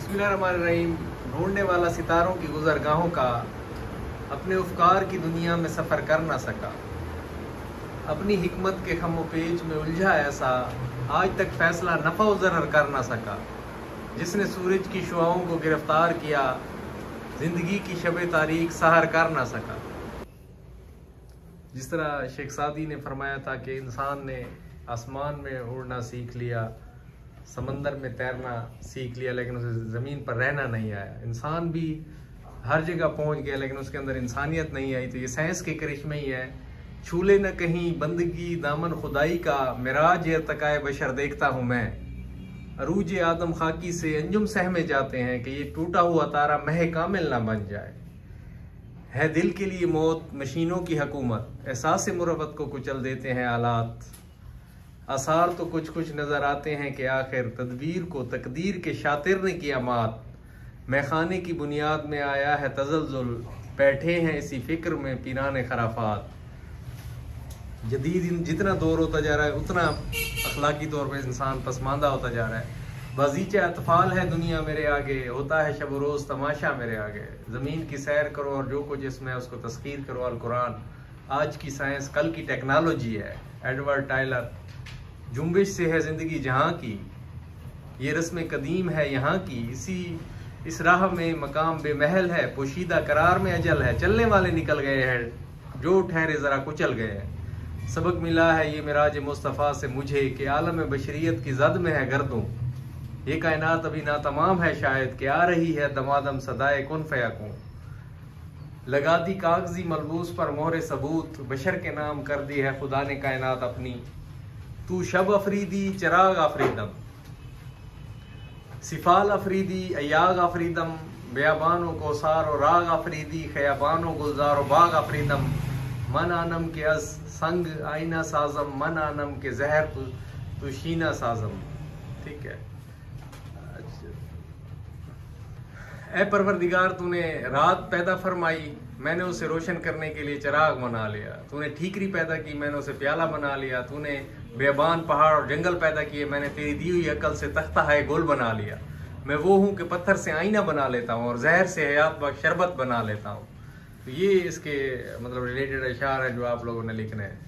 बिस्मिल्लाहिर्रहमानिर्रहीम। ढूंढने वाला सितारों की गुज़रगाहों का अपने अफकार की दुनिया में सफ़र कर ना सका। अपनी हिकमत के खम पेच में उलझा ऐसा आज तक फैसला नफ़ा ज़रर कर ना सका। जिसने सूरज की शुआओं को गिरफ्तार किया, ज़िंदगी की शब तारीख सहर कर ना सका। जिस तरह शेख सादी ने फरमाया था कि इंसान ने आसमान में उड़ना सीख लिया, समंदर में तैरना सीख लिया, लेकिन उसे ज़मीन पर रहना नहीं आया। इंसान भी हर जगह पहुंच गया, लेकिन उसके अंदर इंसानियत नहीं आई। तो ये साइंस के करिश्मे ही है। छूले न कहीं बंदगी दामन खुदाई का, मिराज इर्तिकाए बशर देखता हूँ मैं। अरूज आदम खाकी से अंजुम सहमे जाते हैं कि ये टूटा हुआ तारा मह कामिल ना बन जाए। है दिल के लिए मौत मशीनों की हुकूमत, एहसास मुरवत को कुचल देते हैं आलात। आसार तो कुछ कुछ नज़र आते हैं कि आखिर तदबीर को तकदीर के शातिर ने किया मात। मैखाने की बुनियाद में आया है तज़ल्ज़ुल, बैठे हैं इसी फिक्र में पीराने खराफात। जदीद जितना दौर होता जा रहा है उतना अखलाकी तौर पर इंसान पसमानदा होता जा रहा है। बाज़ीचे अतफाल है दुनिया मेरे आगे, होता है शब रोज़ तमाशा मेरे आगे। ज़मीन की सैर करो और जो कुछ इसमें उसको तस्खीर करो। अल कुरान आज की साइंस कल की टेक्नोलॉजी है। एडवर्ड टाइलर जुम्बिश से है ज़िंदगी जहाँ की, ये रस्म कदीम है यहाँ की। इस राह में मकाम बेमहल है, पोशीदा करार में अजल है। चलने वाले निकल गए हैं, जो ठहरे ज़रा कुचल गए हैं। सबक मिला है ये मिराज मुस्तफ़ा से मुझे कि आलम बशरियत की जद में है गर्दों। ये कायनात अभी ना तमाम है शायद कि आ रही है दमादम सदाए कुन फयाकुन। लगा दी कागजी मलबूस पर मोहरे सबूत, बशर के नाम कर दी है खुदा ने कायनात अपनी। तू शब अफरीदी चिराग अफरीदम, सिफाल अफरीदी अयाग अफरीदम। बेयाबानो को सारो राग अफरीदी, खयाबानो गुलजारो बाग अफरीदम। मन आनम के अस संग आईना साजम, मन आनम के जहर तू शीना साजम। ठीक है। ए परवरदिगार, तूने रात पैदा फरमाई, मैंने उसे रोशन करने के लिए चिराग बना लिया। तूने ठीकरी पैदा की, मैंने उसे प्याला बना लिया। तूने बेबान पहाड़ और जंगल पैदा किए, मैंने तेरी दी हुई अकल से तख्ता है गोल बना लिया। मैं वो हूँ कि पत्थर से आईना बना लेता हूँ और जहर से हयात बख्श शरबत बना लेता हूँ। तो ये इसके मतलब रिलेटेड अशार है जो आप लोगों ने लिखने हैं।